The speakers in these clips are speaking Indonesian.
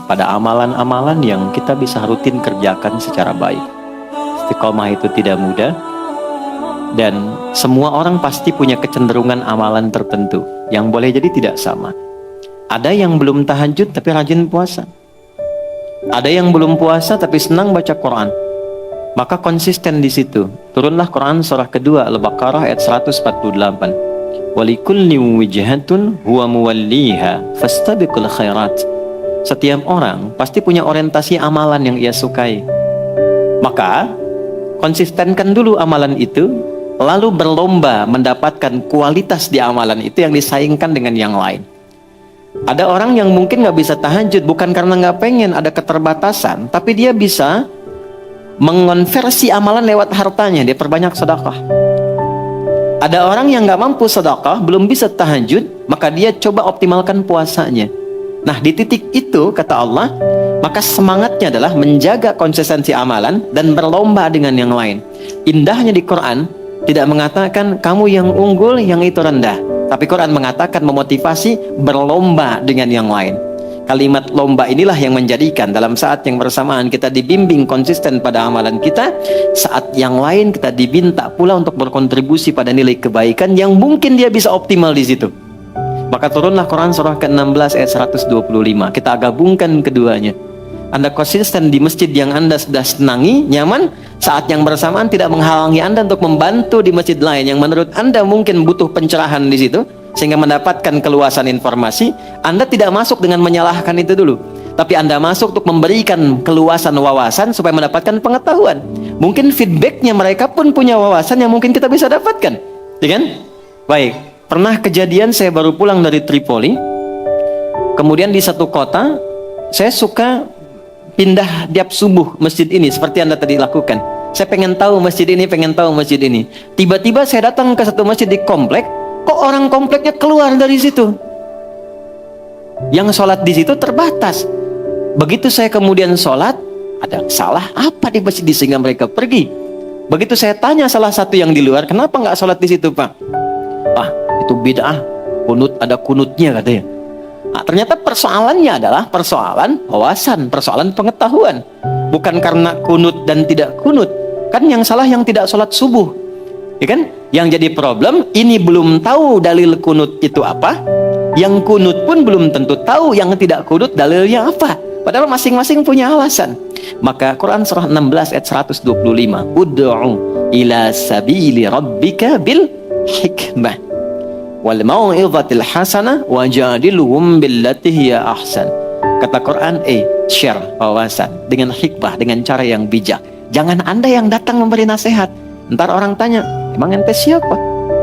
pada amalan-amalan yang kita bisa rutin kerjakan secara baik. Istiqomah itu tidak mudah, dan semua orang pasti punya kecenderungan amalan tertentu yang boleh jadi tidak sama. Ada yang belum tahajud tapi rajin puasa. Ada yang belum puasa tapi senang baca Quran. Maka konsisten di situ. Turunlah Quran surah kedua Al-Baqarah ayat 148. Walikulli wijhatun huwa muwalliha fastabiqul khairat. Setiap orang pasti punya orientasi amalan yang ia sukai. Maka konsistenkan dulu amalan itu, lalu berlomba mendapatkan kualitas di amalan itu yang disaingkan dengan yang lain. Ada orang yang mungkin nggak bisa tahajud bukan karena nggak pengen, ada keterbatasan, tapi dia bisa mengonversi amalan lewat hartanya, dia perbanyak sedekah. Ada orang yang nggak mampu sedekah, belum bisa tahajud, maka dia coba optimalkan puasanya. Nah, di titik itu kata Allah, maka semangatnya adalah menjaga konsistensi amalan dan berlomba dengan yang lain. Indahnya di Quran tidak mengatakan kamu yang unggul, yang itu rendah, tapi Quran mengatakan memotivasi berlomba dengan yang lain. Kalimat lomba inilah yang menjadikan dalam saat yang bersamaan kita dibimbing konsisten pada amalan kita, saat yang lain kita diminta pula untuk berkontribusi pada nilai kebaikan yang mungkin dia bisa optimal di situ. Maka turunlah Quran surah ke-16 ayat 125. Kita gabungkan keduanya. Anda konsisten di masjid yang Anda sudah senangi, nyaman, saat yang bersamaan tidak menghalangi Anda untuk membantu di masjid lain yang menurut Anda mungkin butuh pencerahan di situ, sehingga mendapatkan keluasan informasi. Anda tidak masuk dengan menyalahkan itu dulu, tapi Anda masuk untuk memberikan keluasan wawasan supaya mendapatkan pengetahuan. Mungkin feedbacknya mereka pun punya wawasan yang mungkin kita bisa dapatkan, ya kan? Baik, pernah kejadian saya baru pulang dari Tripoli, kemudian di satu kota saya suka pindah tiap subuh masjid ini seperti Anda tadi lakukan. Saya pengen tahu masjid ini, pengen tahu masjid ini. Tiba-tiba saya datang ke satu masjid di komplek, kok orang kompleknya keluar dari situ. Yang sholat di situ terbatas. Begitu saya kemudian sholat, ada salah apa di masjid sehingga mereka pergi. Begitu saya tanya salah satu yang di luar, kenapa nggak sholat di situ, Pak? Ah, itu bid'ah, kunut ada kunutnya katanya. Nah, ternyata persoalannya adalah persoalan wawasan, persoalan pengetahuan. Bukan karena kunut dan tidak kunut. Kan yang salah yang tidak sholat subuh, ya kan? Yang jadi problem, ini belum tahu dalil kunut itu apa. Yang kunut pun belum tentu tahu yang tidak kunut dalilnya apa. Padahal masing-masing punya alasan. Maka Quran surah 16 ayat 125. Ud'u ila sabili rabbika bil hikmah wal mau'izatil hasanah wajadilhum billati hiya ahsan. Kata Quran, share wawasan dengan hikmah, dengan cara yang bijak. Jangan Anda yang datang memberi nasihat. Ntar orang tanya, emang ente siapa?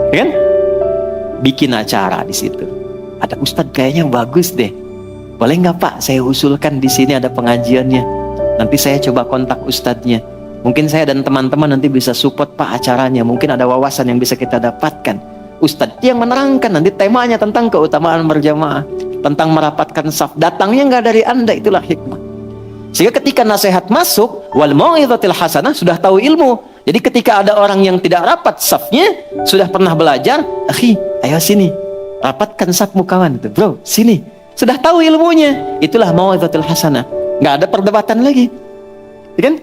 Ya kan? Bikin acara di situ. Ada ustadz kayaknya bagus deh. Boleh nggak Pak? Saya usulkan di sini ada pengajiannya. Nanti saya coba kontak ustadznya. Mungkin saya dan teman-teman nanti bisa support Pak acaranya. Mungkin ada wawasan yang bisa kita dapatkan. Ustadz yang menerangkan nanti temanya tentang keutamaan berjamaah, tentang merapatkan saf. Datangnya nggak dari Anda, itulah hikmah. Sehingga ketika nasihat masuk, wal mau'izatil hasanah, sudah tahu ilmu. Jadi ketika ada orang yang tidak rapat safnya, sudah pernah belajar, akhi, ayo sini, rapatkan safmu kawan itu, bro, sini. Sudah tahu ilmunya, itulah mau'izatil hasanah. Nggak ada perdebatan lagi, ya kan?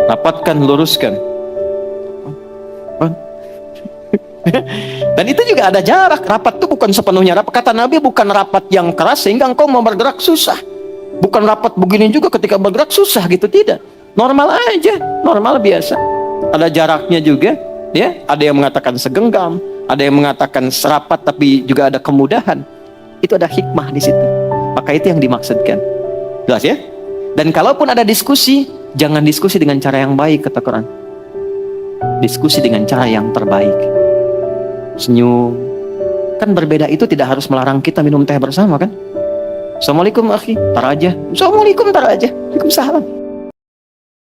Rapatkan, luruskan. Dan itu juga ada jarak. Rapat itu bukan sepenuhnya rapat. Kata Nabi, bukan rapat yang keras sehingga engkau mau bergerak susah. Bukan rapat begini juga ketika bergerak susah gitu, tidak. Normal aja, normal biasa. Ada jaraknya juga, ya. Ada yang mengatakan segenggam, ada yang mengatakan serapat tapi juga ada kemudahan. Itu ada hikmah di situ. Maka itu yang dimaksudkan. Jelas ya? Dan kalaupun ada diskusi, jangan diskusi dengan cara yang baik, kata Quran. Diskusi dengan cara yang terbaik. Senyum. Kan berbeda itu tidak harus melarang kita minum teh bersama kan? Assalamualaikum akhi, tar aja. Assalamualaikum, tar aja. Waalaikumsalam.